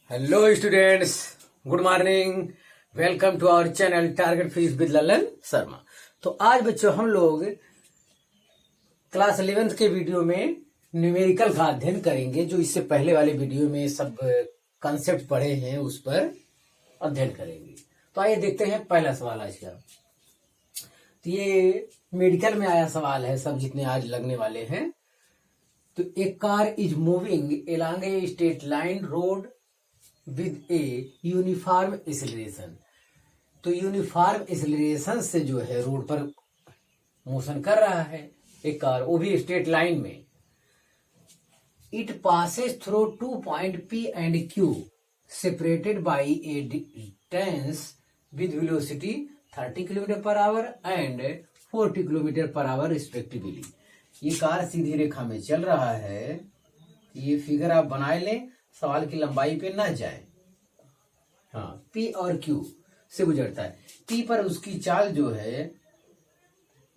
Hello students, good morning. Welcome to our channel target fees with Lalan Sharma. तो आज बच्चों हम लोग क्लास 11th के वीडियो में न्यूमेरिकल का अध्ययन करेंगे। जो इससे पहले वाले वीडियो में सब कॉन्सेप्ट पढ़े हैं उस पर अध्ययन करेंगे। तो आइए देखते हैं पहला सवाल आज का। तो ये मेडिकल में आया सवाल है, सब जितने आज लगने वाले हैं। तो a car is moving along a straight line road with a uniform acceleration. तो यूनिफॉर्म एक्सेलरेशन से जो है रोड पर मोशन कर रहा है एक कार, वो भी स्ट्रेट लाइन में। It passes through 2 point P and Q separated by A distance with velocity 30 kilometre per our and 40 kilometre per our respectively. ये कार सीधी रेखा में चल रहा है। ये फिगर आप बनाए लें, सवाल की लंबाई पे ना जाए। हाँ, P और Q से गुजरता है। P पर उसकी चाल जो है,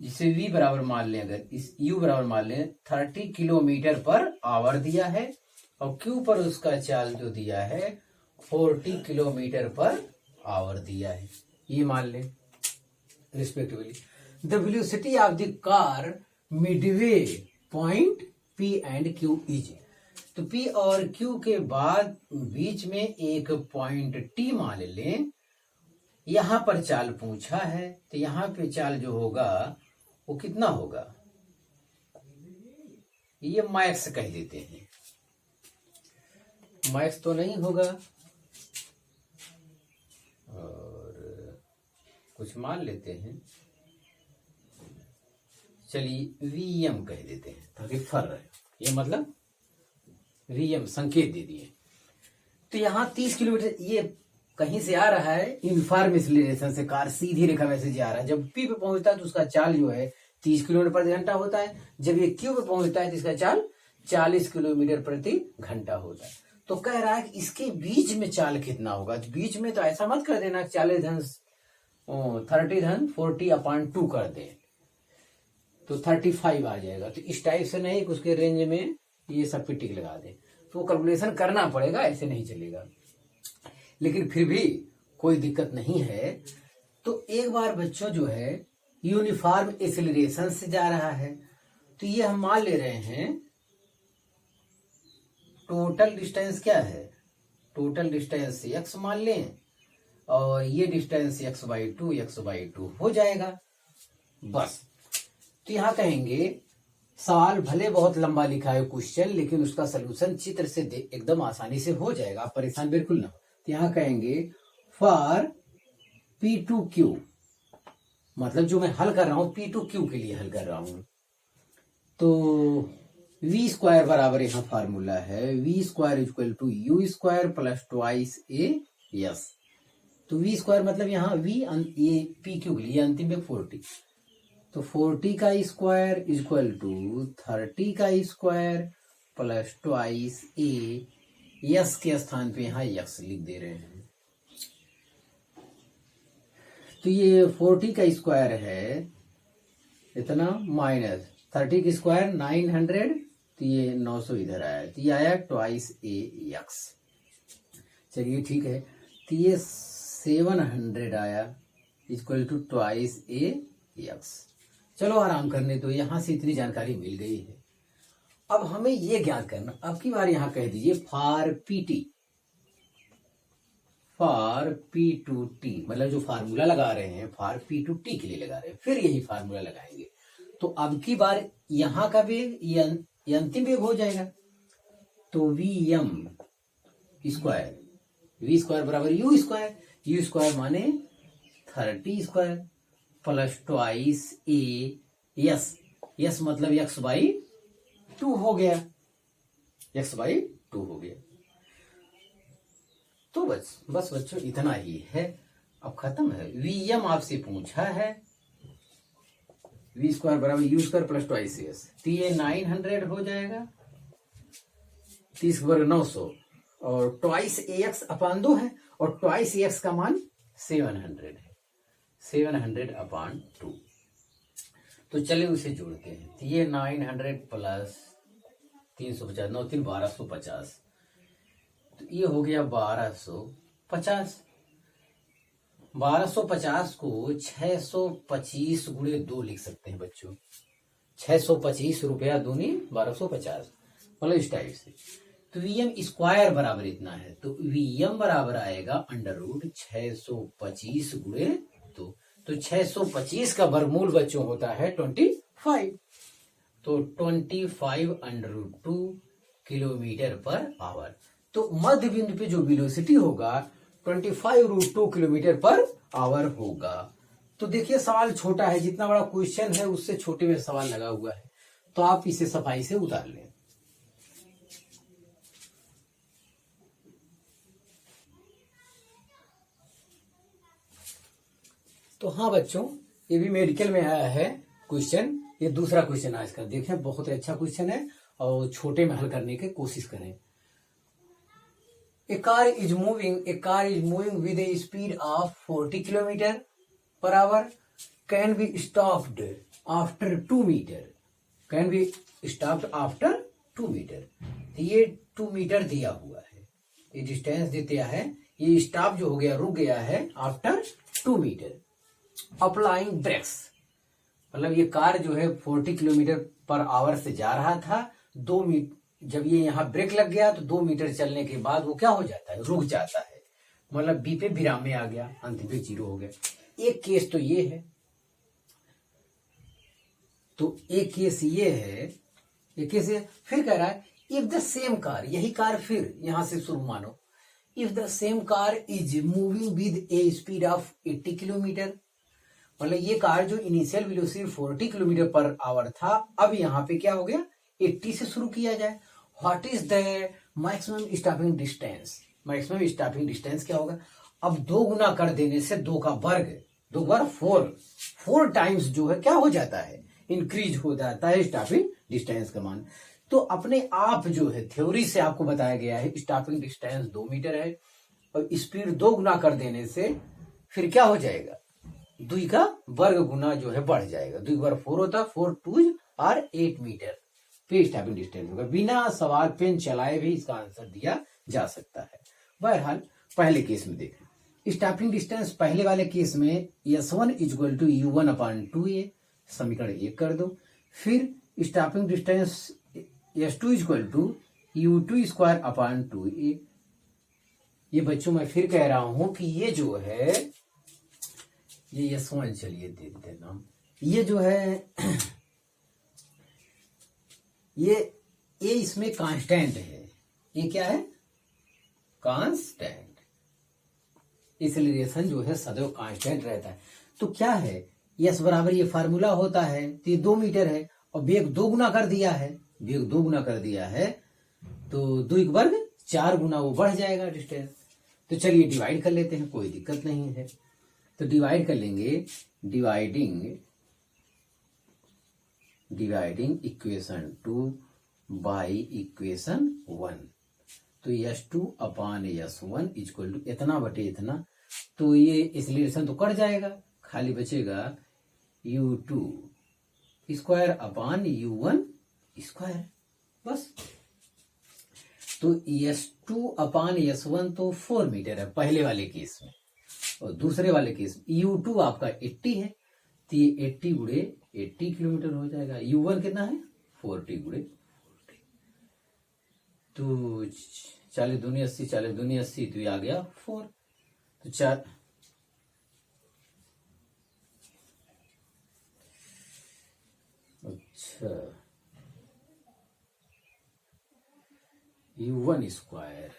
जिसे V बराबर मान लें, अगर इस U बराबर मान लें 30 किलोमीटर पर आवर दिया है, और Q पर उसका चाल जो दिया है 40 किलोमीटर पर आवर दिया है। ये मान लें respectively. The velocity of the car Midway point P and Q is. तो P और Q के बाद बीच में एक पॉइंट T मान लें। यहां पर चाल पूछा है, तो यहां पे चाल जो होगा वो कितना होगा, ये मैक्स कह देते हैं। मैक्स तो नहीं होगा, और कुछ मान लेते हैं। चलिए VM कह देते हैं ताकि फर रहे। ये मतलब VM संकेत दे दिए। तो यहां 30 किलोमीटर ये कहीं से आ रहा है, यूनिफॉर्म एक्सेलरेशन से कार सीधी रेखा में से जा रहा है। जब P पे पहुंचता है तो उसका चाल जो है 30 किलोमीटर प्रति घंटा होता है। जब ये Q पे पहुंचता है तो इसका चाल 40 किलोमीटर प्रति घंटा होता है। तो कह रहा है कि इसके बीच में चाल कितना होगा। तो बीच में तो ऐसा मत कर देना 40 धन 30 धन 40/2 कर दे तो 35 आ जाएगा। तो इस टाइप से नहीं कि उसके रेंज में ये सब पे टिक लगा दे, तो कैलकुलेशन करना पड़ेगा, ऐसे नहीं चलेगा। लेकिन फिर भी कोई दिक्कत नहीं है। तो एक बार बच्चों जो है यूनिफॉर्म एक्सेलरेशन से जा रहा है, तो ये हम मान ले रहे हैं टोटल डिस्टेंस क्या है, टोटल डिस्टेंस x मान लें, और ये डिस्टेंस x/2 हो जाएगा बस। तो यहां कहेंगे सवाल भले बहुत लंबा लिखा है क्वेश्चन, लेकिन उसका सलूशन चित्र से एकदम आसानी से हो जाएगा, आप परेशान बिल्कुल ना। तो यहां कहेंगे फॉर P2Q, मतलब जो मैं हल कर रहा हूं P2Q के लिए हल कर रहा हूं। तो V² बराबर यहां फार्मूला है V² = U² plus twice AS। तो V² मतलब यहाँ V ये PQ के लिए अंतिम में 40। तो 40 का स्क्वायर इक्वल टू 30 का स्क्वायर प्लस ट्वाइस यस के स्थान पे यहाँ यक्स लिख दे रहे हैं। तो ये 40 का स्क्वायर है इतना, माइनस 30 का स्क्वायर 900, तो ये 900 इधर आया, तो ये आया ट्वाइस यक्स। चलिए ठीक है, तो ये 700 आया इक्वल टू ट्वाइस यक्स। चलो आराम करने तो, यहां से इतनी जानकारी मिल गई है। अब हमें ये ज्ञात करना, अब की बार यहां कह दीजिए फॉर P2T, मतलब जो फार्मूला लगा रहे हैं फॉर P2T के लिए लगा रहे हैं, फिर यही फार्मूला लगाएंगे। तो अब की बार यहां का वेग ये अंतिम वेग हो जाएगा। तो V² बराबर U² माने 30² प्लस ट्वाइस यस मतलब x/2 हो गया, x/2 हो गया। तो बस बच्चों इतना ही है, अब खत्म है। VM आपसे पूछा है V² बराबर U² प्लस ट्वाइस यस, तो ये 900 हो जाएगा, 30 वर्ग 900, और ट्वाइस AX/2 है, और ट्वाइस AX का मान 700 है, 700/2। तो चलिए उसे जोड़ते हैं। तो ये 900 प्लस 350, 9 3 1250, तो ये हो गया 1250। 1250 को 625 गुणे 2 लिख सकते हैं बच्चों। 625 रुपया दूनी 1250, मतलब इस टाइप से। तो वीएम स्क्वायर बराबर इतना है, तो वीएम बराबर आएगा अंडर रूट 625 गुणे 2। तो 625 का वर्गमूल बच्चों होता है 25। तो 25 under root 2 kilometre per hour. तो मध्य बिंदु पे जो वेलोसिटी होगा 25 रूट 2 किलोमीटर पर आवर होगा। तो देखिए सवाल छोटा है, जितना बड़ा क्वेश्चन है उससे छोटे में सवाल लगा हुआ है, तो आप इसे सफाई से उतार लें। तो हाँ बच्चों, ये भी मेडिकल में आया है क्वेश्चन। ये दूसरा क्वेश्चन आज का देखें, बहुत अच्छा क्वेश्चन है और छोटे में हल करने की कोशिश करें। A car is moving with a speed of 40 kilometer per hour. Can be stopped after 2 meter. Can be stopped after 2 meter. तो ये 2 मीटर दिया हुआ है, ये डिस्टेंस दिया है। ये स्टॉप जो हो गया, रुक गया है आफ्टर 2 मीटर। अप्लाइंग ब्रेक्स, मतलब ये कार जो है 40 किलोमीटर पर आवर से जा रहा था। 2 मीटर जब ये यहाँ ब्रेक लग गया तो 2 मीटर चलने के बाद वो क्या हो जाता है, रुक जाता है, मतलब बी पे विराम में आ गया, अंत पे 0 हो गया। एक केस तो ये है, तो एक केस ये है, एक केस ये। फिर कह रहा है इफ द सेम कार, यही कार फिर यहां से शुरू मानो, if the same car is moving with A speed of 80 kilometre, मतलब ये कार जो initial velocity 40 kilometre per our था, अब यहाँ पे क्या हो गया 80 से शुरू किया जाए। What is the maximum stopping distance, maximum stopping distance क्या होगा। अब 2 गुना कर देने से 2 का वर्ग 2 बार 4 टाइम्स जो है क्या हो जाता है, इंक्रीज हो जाता है स्टॉपिंग डिस्टेंस का मान। तो अपने आप जो है थ्योरी से आपको बताया गया है स्टॉपिंग डिस्टेंस 2 मीटर है, और स्पीड 2 गुना कर देने से फिर क्या हो जाएगा, 2 का वर्ग गुना जो है बढ़ जाएगा। 2 बार 4 होता है, 4 2 और 8 मीटर पे स्टॉपिंग डिस्टेंस होगा। बिना सवाल पेन चलाए भी इसका आंसर दिया जा सकता है। बहरहाल पहले केस में देखें, स्टॉपिंग डिस्टेंस पहले वाले केस में S1 इक्वल टू U1/2a, समीकरण 1 कर दो। फिर stopping distance S2 equal to U2² 2a। ये बच्चों मैं फिर कह रहा हूं कि ये जो है ये S1 चलिए दे देना, ये जो है ये इसमें कांस्टेंट है, ये क्या है कांस्टेंट, इसलिए रिलेशन जो है सदैव कांस्टेंट रहता है। तो क्या है यस बराबर ये फार्मूला होता है, तो ये 2 मीटर है और वेग 2 गुना कर दिया है, वेग 2 गुना कर दिया है तो 2 का वर्ग 4 गुना वो बढ़ जाएगा डिस्टेंस। तो चलिए डिवाइड कर लेते हैं, कोई दिक्कत नहीं है। तो डिवाइड कर लेंगे, डिवाइडिंग इक्वेशन 2 बाई इक्वेशन 1। तो S2/S1 इक्वल टू इतना बटे इतना, तो ये इस रिलेशन तो कट जाएगा, खाली बचेगा U2² बस। तो S2/S1 तो 4 मीटर है पहले वाले केस में, और दूसरे वाले केस में U2 आपका 80 है, तो ये 80 गुणे 80 किलोमीटर हो जाएगा। U1 कितना है 40 गुणे 40, तो 40 दूनी 80, 40 दूनी 80, तो ये आ गया 4। तो 4 अच्छा U1²,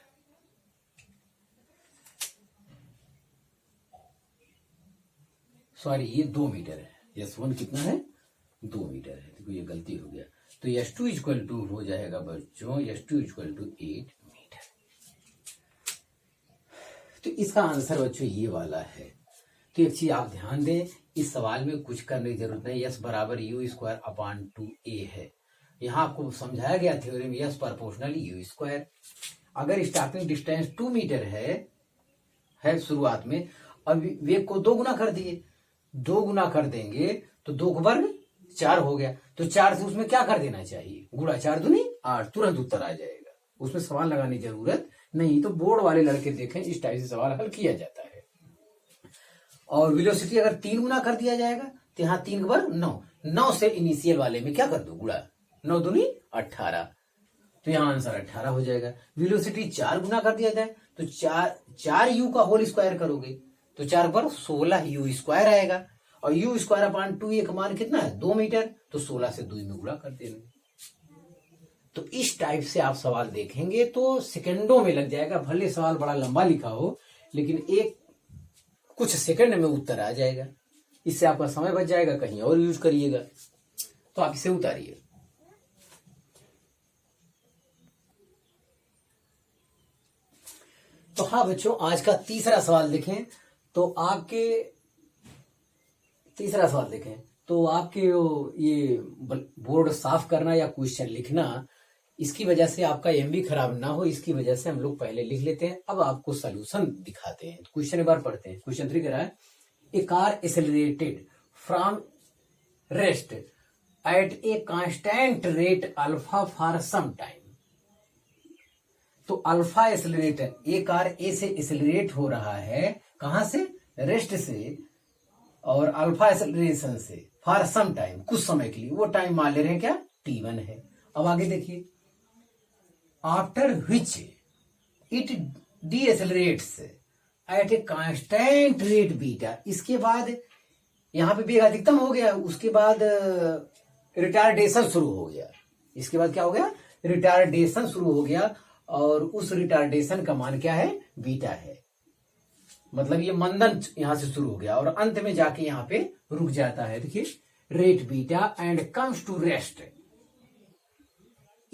सॉरी ये 2 मीटर है, S1 कितना है 2 मीटर है, देखो ये गलती हो गया। तो S2 इक्वल टू हो जाएगा बच्चों, S2 इक्वल टू 8 मीटर। तो इसका आंसर बच्चों ये वाला है। तो एक चीज आप ध्यान दें, इस सवाल में कुछ करने की जरूरत नहीं, S बराबर U²/2a है। यहाँ आपको समझाया गया थ्योरी में S प्रोपोर्शनल U²। अगर स्टॉपिंग डिस्टेंस 2 मीटर है शुरुआत में, अब वेग को 2 गुना कर दिए, 2 गुना कर देंगे तो 2 का वर्ग 4 हो गया, तो 4 से उसमें क्या कर देना चाहिए, गुणा 4 दूनी 8, तुरंत उत्तर आ जाएगा, उसमें सवाल लगाने की जरूरत नहीं तो बोर्ड वाले लड़के देखें इस टाइप से सवाल हल किया जाता है। और वेलोसिटी अगर 3 गुना कर दिया जाएगा तो यहाँ 3 × 9 से इनिशियल वाले में क्या कर दो गुणा, 9 दूनी 18, तो यहाँ आंसर 18 हो जाएगा। वेलोसिटी 4 गुना कर दिया जाए तो 4 u का होल स्क्वायर करोगे तो 4 पर 16 u स्क्वायर आएगा, और u स्क्वायर अपान 2a का मान कितना है 2 मीटर, तो 16 से 2 में गुणा कर देंगे। तो इस टाइप से आप सवाल देखेंगे तो सेकंडों में लग जाएगा, भले सवाल बड़ा लंबा लिखा हो लेकिन कुछ सेकंड में उत्तर आ जाएगा। इससे आपका समय बच जाएगा, कहीं और यूज करिएगा। तो आप इसे उतारिए। तो हाँ बच्चों, आज का तीसरा सवाल देखें तो आपके ये बोर्ड साफ करना या क्वेश्चन लिखना, इसकी वजह से आपका एमबी खराब ना हो, इसकी वजह से हम लोग पहले लिख लेते हैं। अब आपको सॉल्यूशन दिखाते हैं। क्वेश्चन एक बार पढ़ते हैं। क्वेश्चन 3 कह रहा है a car accelerated from rest at a constant rate alpha for some time. तो alpha accelerator, a car a से एक्सेलरेट हो रहा है, कहां से, रेस्ट से, और अल्फा एक्सेलरेशन से फॉर सम टाइम, कुछ समय के लिए। वो टाइम मान ले रहे हैं क्या, t1 है। अब आगे देखिए, after which it decelerates at a constant rate beta. इसके बाद यहां पे वेग अधिकतम हो गया, उसके बाद रिटार्डेशन शुरू हो गया। इसके बाद क्या हो गया, रिटार्डेशन शुरू हो गया, और उस रिटार्डेशन का मान क्या है, बीटा है। मतलब ये मंदन यहां से शुरू हो गया और अंत में जाके यहां पे रुक जाता है। देखिए, rate beta and comes to rest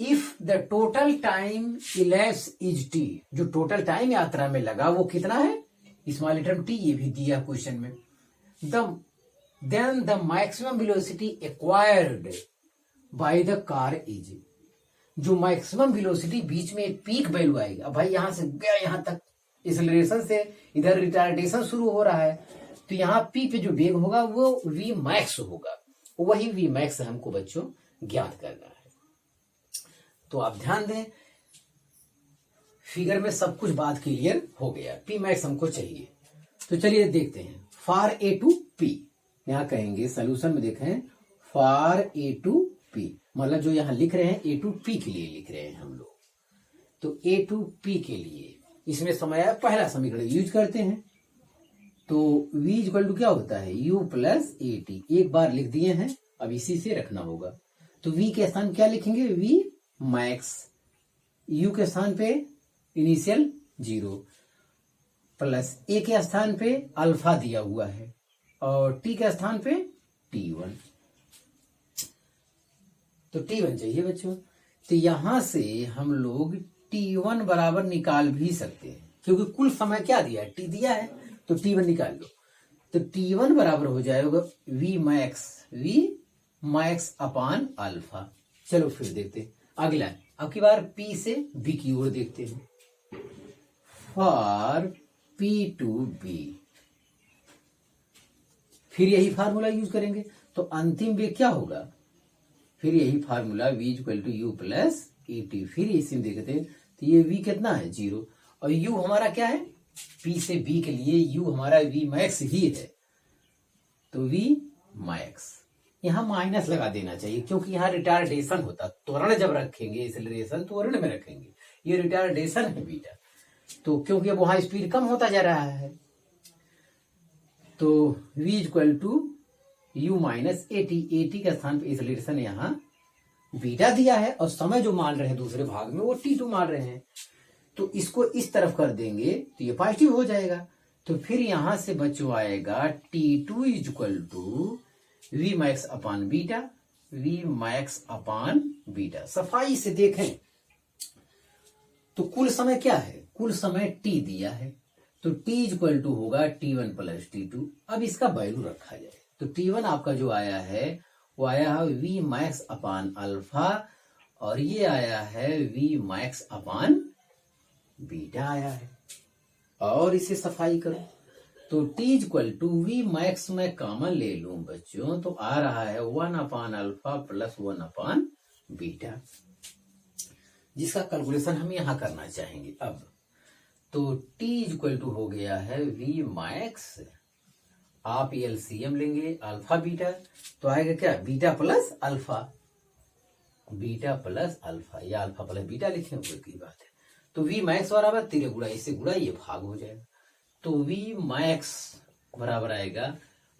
if the total time elapse is t. जो टोटल टाइम यात्रा में लगा वो कितना है, स्मॉल लेटर टी, ये भी दिया क्वेश्चन में। Then the maximum velocity acquired by the car is. जो मैक्सिमम वेलोसिटी बीच में एक पीक वैल्यू आएगी। अब भाई यहां से गया यहां तक, एक्सेलरेशन से इधर रिटार्डेशन शुरू हो रहा है, तो यहाँ पी पे जो वेग होगा वो वी मैक्स होगा। वही वी मैक्स हमको बच्चों ज्ञात करना है। तो आप ध्यान दें, फिगर में सब कुछ बात क्लियर हो गया। पी मैक्स हमको चाहिए, तो चलिए देखते हैं। फॉर ए टू पी, यहां कहेंगे सोल्यूशन में देखें, फॉर ए टू पी, मतलब जो यहां लिख रहे हैं ए टू पी के लिए लिख रहे हैं हम लोग। तो ए टू पी के लिए इसमें समय पहला समीकरण यूज करते हैं। तो v इक्वल टू क्या होता है, u प्लस ए टी। एक बार लिख दिए हैं, अब इसी से रखना होगा। तो v के स्थान क्या लिखेंगे, v मैक्स, u के स्थान पे इनिशियल 0, प्लस a के स्थान पे अल्फा दिया हुआ है, और t के स्थान पे t1। तो t1 चाहिए बच्चों। तो यहां से हम लोग t1 बराबर निकाल भी सकते हैं, क्योंकि कुल समय क्या दिया है, t दिया है, तो t1 निकाल लो। तो t1 बराबर हो जाएगा v मैक्स अपान अल्फा। चलो फिर देखते हैं अगला। अब की बार p से b की ओर देखते हैं। फॉर p टू b, फिर यही फार्मूला यूज करेंगे। तो अंतिम वेग क्या होगा, फिर यही formula v equal to u plus a t. फिर इसी में देखते हैं, तो ये v कितना है 0, और u हमारा क्या है, p से b के लिए u हमारा v मैक्स ही है। तो v मैक्स यहां माइनस लगा देना चाहिए, क्योंकि यहां रिटार्डेशन होता, त्वरण जब रखेंगे, एक्सेलरेशन त्वरण में रखेंगे, ये रिटार्डेशन है बीटा। तो क्योंकि अब वहां स्पीड कम होता जा रहा है, तो v equal to u minus a t के स्थान पे एक्सेलरेशन यहाँ बीटा दिया है, और समय जो मान रहे हैं दूसरे भाग में वो t2 मान रहे हैं। तो इसको इस तरफ कर देंगे तो ये पॉजिटिव हो जाएगा। तो फिर यहां से बच्चों आएगा t2 equal to v max upon beta, v max upon beta. सफाई से देखें तो कुल समय क्या है, कुल समय t दिया है, तो t इक्वल टू होगा t1 प्लस t2। अब इसका वैल्यू रखा जाए, तो t1 आपका जो आया है वो आया है v मैक्स अपान अल्फा, और ये आया है v मैक्स अपान बीटा आया है। और इसे सफाई करो तो t equal to v max में कॉमन ले लूं बच्चों, तो आ रहा है 1 upon alpha plus 1 upon beta, जिसका कैलकुलेशन हम यहां करना चाहेंगे। अब तो t इक्वल टू हो गया है v मैक्स, आप एलसीएम लेंगे अल्फा बीटा, तो आएगा क्या beta plus alpha, beta plus alpha या अल्फा प्लस बीटा लिखे हुए की बात है। तो v मैक्स बराबर 3 गुणा इससे गुणा ये भाग हो जाएगा, तो v मैक्स बराबर आएगा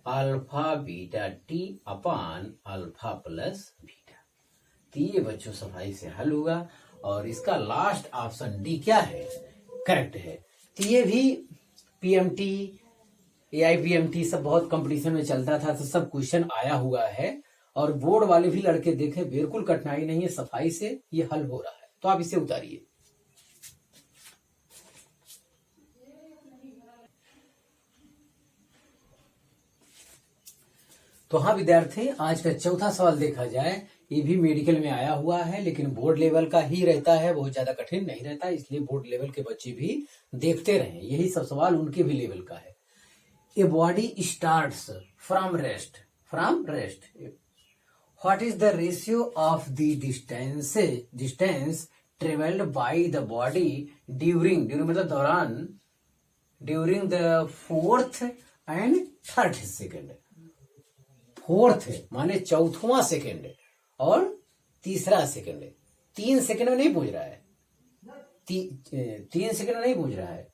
alpha beta T upon alpha plus beta. तो ये बच्चों सफाई से हल होगा और इसका लास्ट ऑप्शन डी क्या है, करेक्ट है। तो ये भी पीएमटी एआईपीएमटी सब बहुत कंपटीशन में चलता था, तो सब क्वेश्चन आया हुआ है और बोर्ड वाले भी लड़के देखे, बिल्कुल कठिनाई नहीं है, सफाई से ये हल हो रहा है। तो आप इसे उतारिए। तो हाँ विद्यार्थी, आज का चौथा सवाल देखा जाए, ये भी मेडिकल में आया हुआ है लेकिन बोर्ड लेवल का ही रहता है, बहुत ज्यादा कठिन नहीं रहता, इसलिए बोर्ड लेवल के बच्चे भी देखते रहे, यही सब सवाल उनके भी लेवल का है। A body starts from rest, what is the ratio of the distance travelled by the body during मतलब दौरान, during the fourth and third second. Fourth माने चौथवा सेकेंड और तीसरा सेकेंड, 3 सेकेंड में नहीं पहुंच रहा है, 3 सेकेंड में नहीं पहुंच रहा है,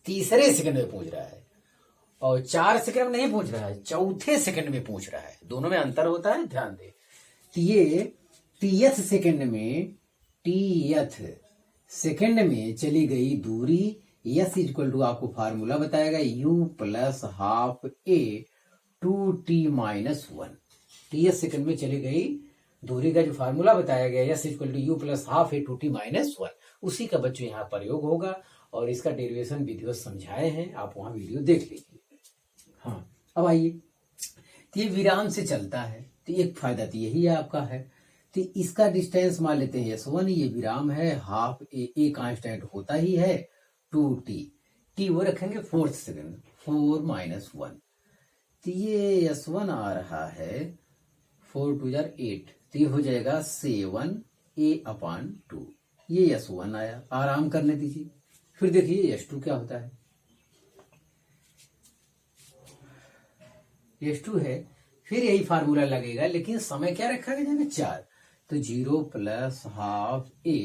तीसरे सेकेंड में पहुंच रहा है, और 4 सेकेंड में नहीं पहुंच रहा है, चौथे सेकेंड में पहुंच रहा है। दोनों में अंतर होता है, ध्यान दे। ये टीएथ सेकेंड में चली गई दूरी, यस इक्वल टू आपको फार्मूला बताएगा u plus half a 2t minus 1। Tth second में चली गई दूरी का जो फार्मूला बताया गया S equal to u plus half a 2t minus 1, उसी का बच्चों यहाँ प्रयोग होगा और इसका डेरिवेशन वीडियो समझाए हैं, आप वहां वीडियो देख लीजिए। हाँ अब आइए, तो ये विराम से चलता है, तो एक फायदा तो यही आपका है। तो इसका डिस्टेंस मान लेते हैं s1, ये विराम है, हाफ ए कांस्टेंट होता ही है, 2t वो रखेंगे फोर्थ सेकेंड, 4 माइनस 1, तो ये s1 आ रहा है 4 2 8, तो ये हो जाएगा 7a अपान 2, ये s1 आया। आराम करने दीजिए, फिर देखिए s2 क्या होता है। s2 है, फिर यही फार्मूला लगेगा लेकिन समय क्या रखा गया 4, तो 0 प्लस हाफ a,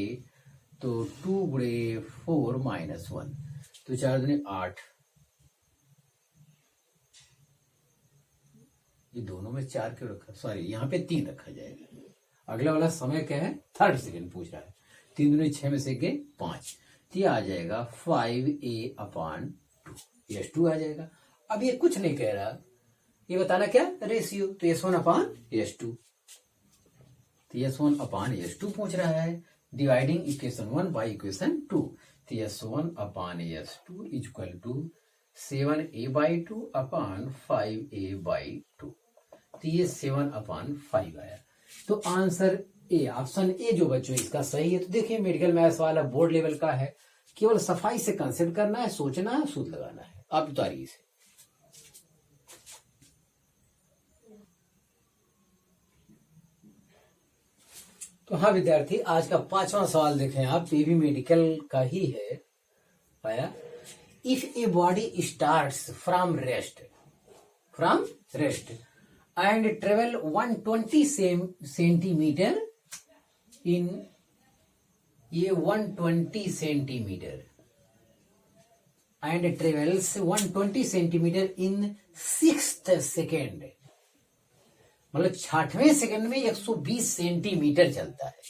तो 2 गुणे 4 माइनस 1, तो 4 दूनी 8, ये दोनों में 4 क्यों रखा, सॉरी यहाँ पे 3 रखा जाएगा। अगला वाला समय क्या है, थर्ड सेकेंड पूछ रहा है, 3 दूनी 6 में से 5, तो ये आ जाएगा 5a अपान 2, s2 आ जाएगा। अब ये कुछ नहीं कह रहा, ये बताना क्या रेशियो, तो s1 अपान s2, तो s1 अपान s2 पूछ रहा है, डिवाइडिंग इक्वेशन 1 बाई इक्वेशन 2, तो s1 upon s2 equal to 7a by 2 upon 5a by 2, तो ये 7 अपान 5 आया। तो आंसर ए, ऑप्शन ए जो बच्चों इसका सही है। तो देखिए मेडिकल मैथ्स वाला बोर्ड लेवल का है, केवल सफाई से कंसेप्ट करना है, सोचना है, सूत्र लगाना है। आप उतारिए इसे। तो हाँ विद्यार्थी, आज का 5वां सवाल देखें आप, ये भी मेडिकल का ही है। पाया, if a body starts from rest and travel 120 centimetre इन, ये 120 centimetre and travels 120 centimetre in 6th second, मतलब 6वें सेकंड में 120 सेंटीमीटर चलता है।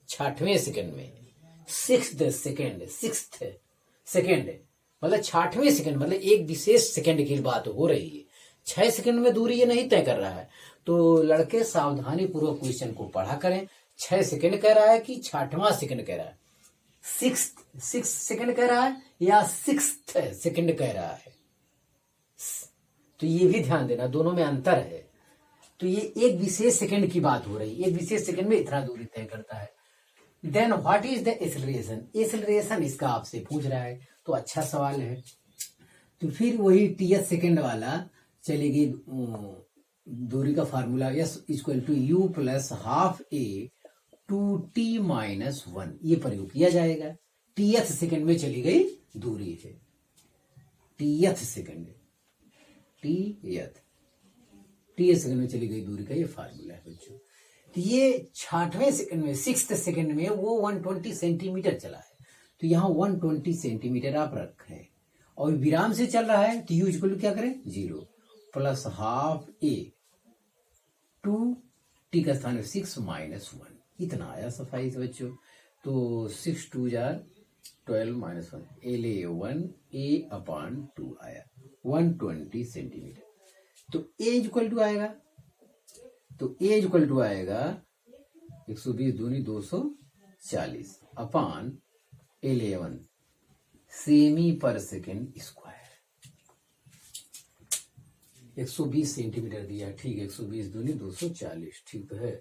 6वें सेकंड में 6th सेकंड मतलब 6वें सेकंड, मतलब एक विशेष सेकंड की बात हो रही है। 6 सेकंड में दूरी ये नहीं तय कर रहा है, तो लड़के सावधानी पूर्वक क्वेश्चन को पढ़ा करें। 6 सेकंड कह रहा है कि 6वां सेकंड कह रहा है, 6 सेकंड कह रहा है या 6th सेकंड कह रहा है, तो ये भी ध्यान देना, दोनों में अंतर है। तो ये एक विशेष सेकंड की बात हो रही है, एक विशेष सेकंड में इतना दूरी तय करता है। Then what is the acceleration इसका आपसे पूछ रहा है, तो अच्छा सवाल है। तो फिर वही टीएच सेकंड वाला चलेगी, दूरी का formula s equal to u plus half a 2t minus 1, ये प्रयोग किया जाएगा। टीएच सेकंड में चली गई दूरी है, टीएथ सेकंड, टीएथ सेकंड में चली गई दूरी का ये फार्मूला है बच्चों। तो ये 60वें सेकंड में, 6th सेकंड में वो 120 सेंटीमीटर चला है, तो यहाँ 120 सेंटीमीटर आप रखें और विराम से चल रहा है तो यू इक्वल टू क्या करें 0 प्लस हाफ ए, 2 टी का स्थान 6 माइनस 1, इतना आया सफाई से बच्चों। तो 6 2 जार 12 माइनस 1, L1 A/2 आया 120 सेंटीमीटर। तो ए इक्वल टू आएगा, तो ए इक्वल टू आएगा 120 दूनी 240 अपान L1 सेमी पर सेकेंड स्क्वायर। 120 सेंटीमीटर दिया, ठीक है, 120 दूनी 240, ठीक है,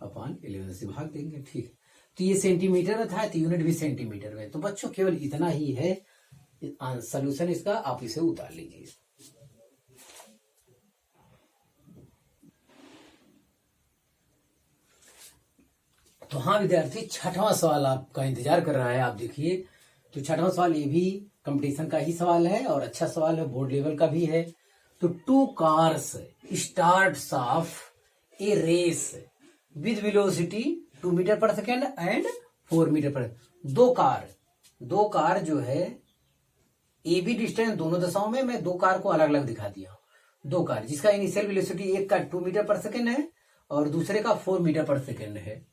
अपान 11 से भाग देंगे, ठीक। तो ये सेंटीमीटर था तो यूनिट भी सेंटीमीटर में। तो बच्चों केवल इतना ही है सॉल्यूशन इसका, आप इसे उतार लीजिए। तो हाँ विद्यार्थी, 6वां सवाल आपका इंतजार कर रहा है, आप देखिए। तो 6वां सवाल ये भी कंपटीशन का ही सवाल है और अच्छा सवाल है, बोर्ड लेवल का भी है। तो 2 cars starts off a race with velocity 2 metre per second and 4 metre per. दो कार जो है ए बी डिस्टेंस दोनों दशाओं में, मैं 2 कार को अलग अलग दिखा दिया हूं। 2 कार जिसका इनिशियल वेलोसिटी एक का 2 मीटर पर सेकेंड है और दूसरे का 4 मीटर पर सेकेंड है।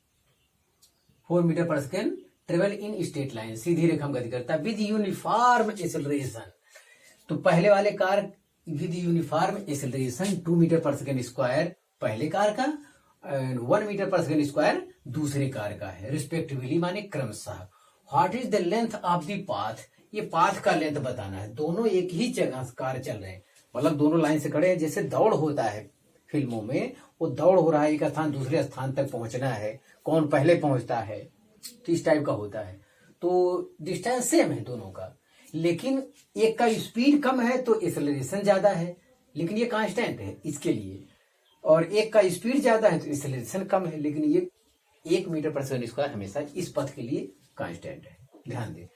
4 metre per second travel in straight line, सीधी रेखा में गति करता है विद यूनिफॉर्म एक्सेलरेशन। तो पहले वाले car with uniform acceleration 2 metre per second square पहले कार का, 1 मीटर पर सेकेंड स्क्वायर दूसरे कार का है रिस्पेक्टिवली, माने क्रमशः। What is the length of the path, ये पाथ का लेंथ बताना है। दोनों एक ही जगह कार चल रहे हैं, मतलब दोनों लाइन से खड़े हैं। जैसे दौड़ होता है फिल्मों में, वो दौड़ हो रहा है, एक स्थान दूसरे स्थान तक पहुंचना है, कौन पहले पहुंचता है, तो इस टाइप का होता है। तो डिस्टेंस सेम है दोनों का, लेकिन एक का स्पीड कम है तो एक्सेलरेशन ज्यादा है, लेकिन ये कांस्टेंट है इसके लिए। और एक का स्पीड ज्यादा है तो एक्सेलरेशन कम है, लेकिन ये 1 मीटर पर सेकेंड स्क्वायर हमेशा इस पथ के लिए कांस्टेंट है। ध्यान दें,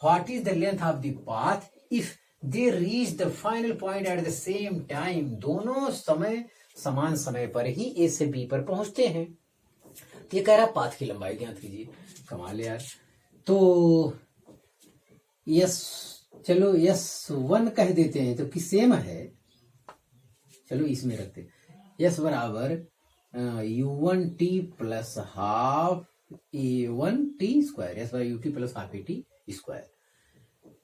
what is the length of the path if they reach the final point at the same time, दोनों समय समान समय पर ही ए से बी पर पहुंचते हैं। ये कह रहा पाथ की लंबाई ज्ञात कीजिए। कमाल यार। तो यस, चलो S1 कह देते हैं तो कि सेम है, चलो इसमें रखते S बराबर U1t plus half A1t square, S by UT plus half AT square.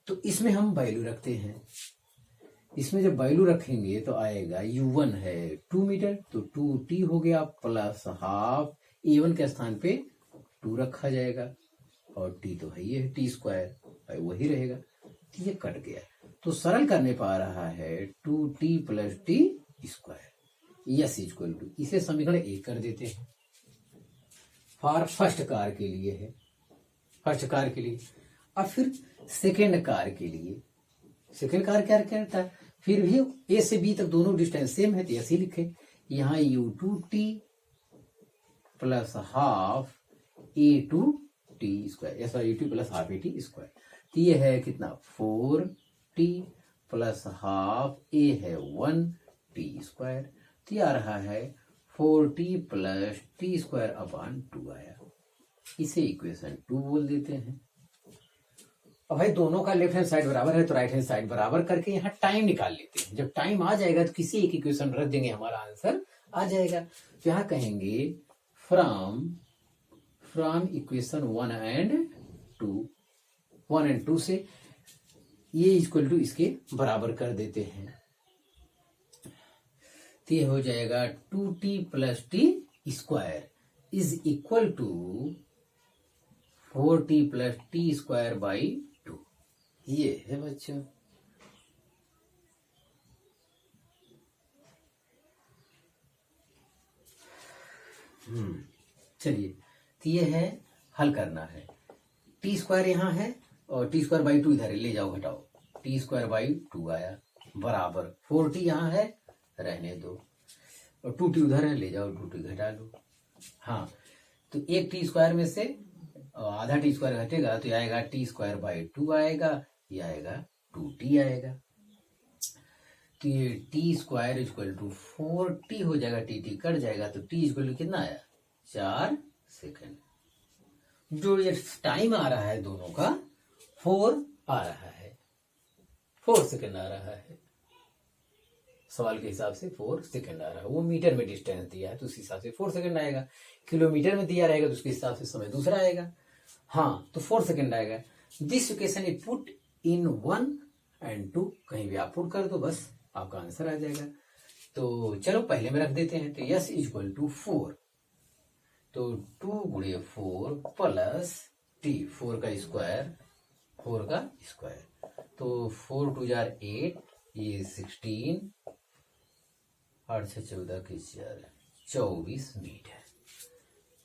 तो इसमें हम वैल्यू रखते हैं, इसमें जब वैल्यू रखेंगे तो आएगा U1 है 2 मीटर तो 2t हो गया प्लस हाफ A1 के स्थान पे 2 रखा जाएगा और t तो है ये t स्क्वायर वही रहेगा, तो ये कट गया। तो सरल करने पा रहा है 2t plus t square, s equal to, इसे समीकरण 1 कर देते हैं। फॉर फर्स्ट कार के लिए है, फर्स्ट कार के लिए। अब फिर सेकेंड कार के लिए, सेकेंड कार क्या कहता है, फिर भी ए से बी तक दोनों डिस्टेंस सेम है तो ऐसे लिखे, यहाँ U2t plus half A2t square, S by UT plus half AT square. तो ये है कितना 4t प्लस हाफ A है 1t स्क्वायर, तो ये आ रहा है 4t plus t square upon 2 आया। इसे इक्वेशन 2 बोल देते हैं। अब भाई दोनों का लेफ्ट हैंड साइड बराबर है तो राइट हैंड साइड बराबर करके यहाँ टाइम निकाल लेते हैं। जब टाइम आ जाएगा तो किसी एक इक्वेशन रख देंगे, हमारा आंसर आ जाएगा। तो यहाँ कहेंगे फ्रॉम इक्वेशन 1 एंड 2 से ये इक्वल टू इसके बराबर कर देते हैं। तो ये हो जाएगा 2t plus t square is equal to 4t plus t square by 2। ये है बच्चों। चलिए, तो ये है हल करना है। टी स्क्वायर यहाँ है और टी स्क्वायर बाई 2 इधर ले जाओ, घटाओ, टी स्क्वायर बाई 2 आया बराबर 4t यहाँ है रहने दो और 2t उधर है ले जाओ, 2t घटा लो। हाँ, तो एक टी स्क्वायर में से आधा टी स्क्वायर घटेगा तो आएगा टी स्क्वायर बाई 2 आएगा, ये आएगा 2t आएगा। तो ये t square equal to 4t हो जाएगा, टी कट जाएगा तो t इक्वल टू कितना आया 4 सेकेंड। जो ये टाइम आ रहा है दोनों का 4 आ रहा है, 4 सेकेंड आ रहा है। सवाल के हिसाब से 4 सेकेंड आ रहा है। वो मीटर में डिस्टेंस दिया है तो उस हिसाब से 4 सेकेंड आएगा। किलोमीटर में दिया रहेगा तो उसके हिसाब से समय दूसरा आएगा। हाँ, तो 4 सेकेंड आएगा। This equation is put in 1 and 2, कहीं भी आप पुट कर दो बस आपका आंसर आ जाएगा। तो चलो पहले में रख देते हैं। तो यस इक्वल टू 4, तो 2 गुणे 4 प्लस टी, 4 का स्क्वायर, 4 का स्क्वायर, तो 4 2 जार 8, ये 16, 8 6 14 की 4, 24 मीटर।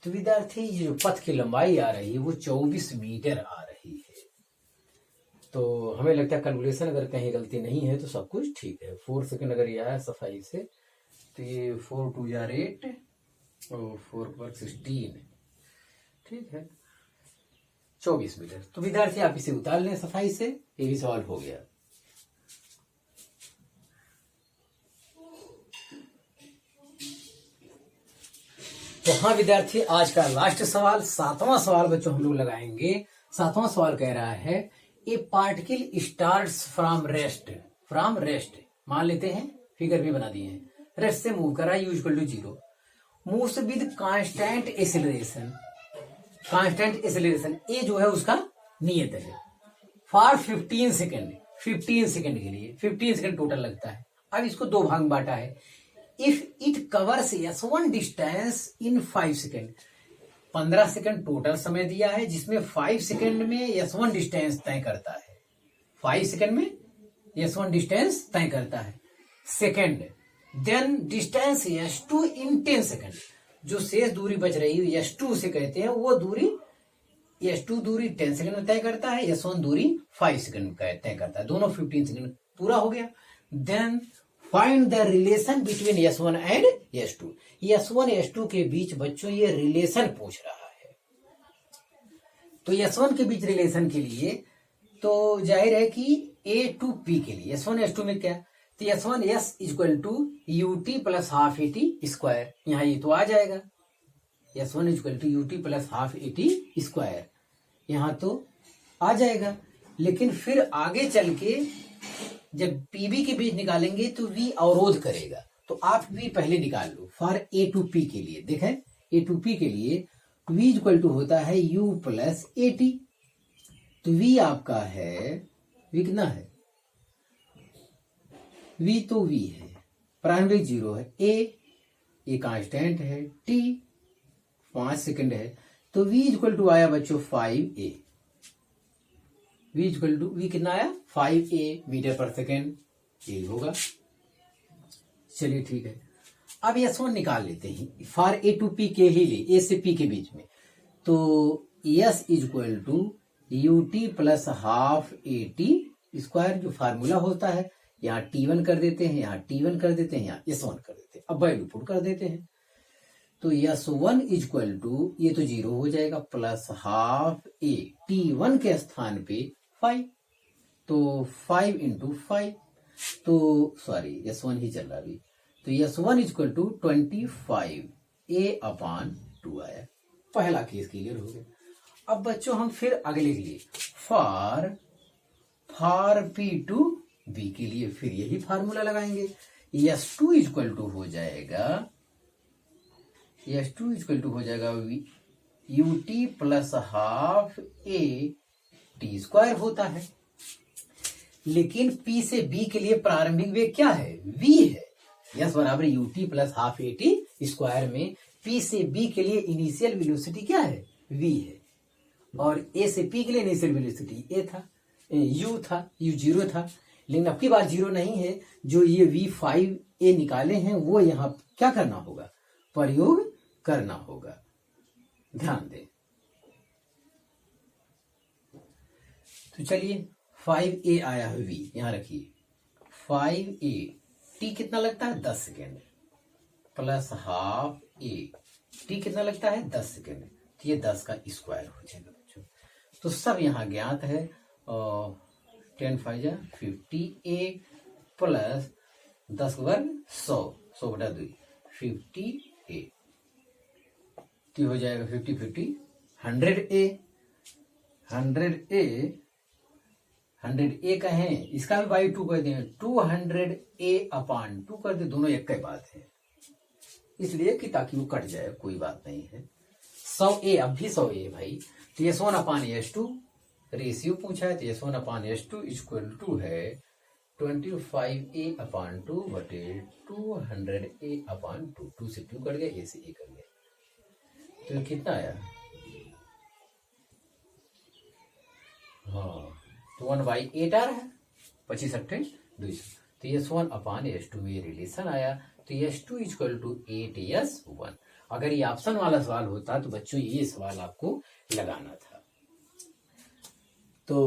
तो विद्यार्थी ये जो पथ की लंबाई आ रही है वो 24 मीटर आ रही है। तो हमें लगता है कैलकुलेशन अगर कहीं गलती नहीं है तो सब कुछ ठीक है। 4 सेकेंड अगर ये आया सफाई से तो ये 4 2 जार 8 और 4 पर 16, ठीक है, 24 मीटर। तो विद्यार्थी आप इसे उतार लें सफाई से, ये भी सवाल हो गया। तो हाँ विद्यार्थी, आज का लास्ट सवाल, 7वां सवाल बच्चों हम लोग लगाएंगे। 7वां सवाल कह रहा है ए particle starts from rest, from rest मान लेते हैं, फिगर भी बना दिए हैं, रेस्ट से मूव कर रहा है, u equal to 0, moves with constant acceleration, constant acceleration a जो है उसका नियत है, फॉर 15 सेकेंड, 15 सेकेंड के लिए 15 सेकेंड टोटल लगता है। अब इसको दो भाग में बांटा है। If it covers S1 distance in 5 second, 15 second total समय दिया है जिसमें 5 सेकेंड में S1 डिस्टेंस तय करता है, 5 सेकेंड में S1 डिस्टेंस तय करता है। सेकेंड, देन डिस्टेंस S2 इन 10 सेकेंड, जो शेष दूरी बच रही है S2 से कहते हैं, वो दूरी S2 दूरी 10 सेकेंड में तय करता है, S1 दूरी 5 सेकेंड में तय करता है, दोनों 15 सेकेंड पूरा हो गया। Then find the relation between S1 and S2, S1 S2 के बीच बच्चों ये रिलेशन पूछ रहा है। तो S1 के बीच रिलेशन के लिए तो जाहिर है कि A to P के लिए S1 S2 में क्या, तो S1 S equal to UT plus half AT square, यहाँ ये तो आ जाएगा, S1 equal to UT plus half AT square, यहाँ तो आ जाएगा। लेकिन फिर आगे चल के जब PB के बीच निकालेंगे तो V अवरोध करेगा, तो आप V पहले निकाल लो। फॉर A to P के लिए देखें, A to P के लिए V इक्वल टू होता है U प्लस AT, तो V आपका है, V कितना है, V तो V है, प्रारंभिक 0 है, A कांस्टेंट है, T 5 सेकेंड है, तो V इक्वल टू आया बच्चों 5A, V equal to V कितना आया 5A मीटर पर सेकेंड, यही होगा। चलिए ठीक है, अब S1 निकाल लेते हैं, फॉर A to P के ही लिए, A से P के बीच में, तो S equal to UT plus half AT square, जो फार्मूला होता है, यहाँ T1 कर देते हैं, यहाँ T1 कर देते हैं, यहाँ S1 कर देते हैं, अब वैल्यू पुट कर देते हैं। तो S1 इक्वल टू ये तो 0 हो जाएगा, प्लस हाफ A, T1 के स्थान पे 5, तो 5 इंटू 5, तो सॉरी S1 ही चल रहा अभी, तो S1 इक्वल टू 25A अपान 2 आया। पहला केस क्लियर हो गया। अब बच्चों हम फिर अगले के लिए फॉर P टू B के लिए फिर यही फार्मूला लगाएंगे। S2 इक्वल टू हो जाएगा, S2 इक्वल टू हो जाएगा UT plus half AT square होता है, लेकिन P से B के लिए प्रारंभिक वेग क्या है, V है। यस बराबर UT plus half AT square में P से B के लिए इनिशियल वेलोसिटी क्या है, V है, और A से P के लिए इनिशियल वेलोसिटी A था, U था, U 0 था, लेकिन अब की बार 0 नहीं है। जो ये V5A निकाले हैं वो यहाँ क्या करना होगा, प्रयोग करना होगा, ध्यान दें। तो चलिए 5A आया है V, यहां रखिए 5A, T कितना लगता है 10 second, plus half A, T कितना लगता है 10 सेकेंड, तो ये 10 का स्क्वायर हो जाएगा बच्चों। तो सब यहाँ ज्ञात है, और 10 5 जा 50A प्लस 10 का वर्ग 100/2 50A तो हो जाएगा 50 50 100A 100A कहें इसका भी बाई 2 कर दें 200A/2 कर दे, दोनों एक ही बात है इसलिए कि ताकि वो कट जाए, कोई बात नहीं है। 100A अब भी 100A भाई, तो ये 1/S2 रेशियो पूछा है, तो ये 1/S2 इक्वल टू है 25A/2 बटे 200A/2। 2 से 2 कट गया, A से A कट गया, तो कितना आया? हाँ तो 1/8 आ रहा है, 25 8 200, तो ये 1/S2 में रिलेशन आया, तो S2 इक्वल टू 8S1। अगर ये ऑप्शन वाला सवाल होता तो बच्चों ये सवाल आपको लगाना था। तो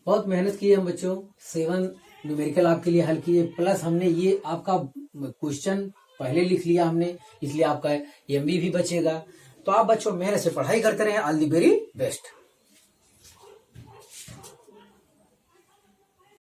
बहुत मेहनत की हम बच्चों, 7 न्यूमेरिकल आपके लिए हल किए, प्लस हमने ये आपका क्वेश्चन पहले लिख लिया हमने, इसलिए आपका MB भी बचेगा। तो आप बच्चों मेहनत से पढ़ाई करते रहे। All the very best.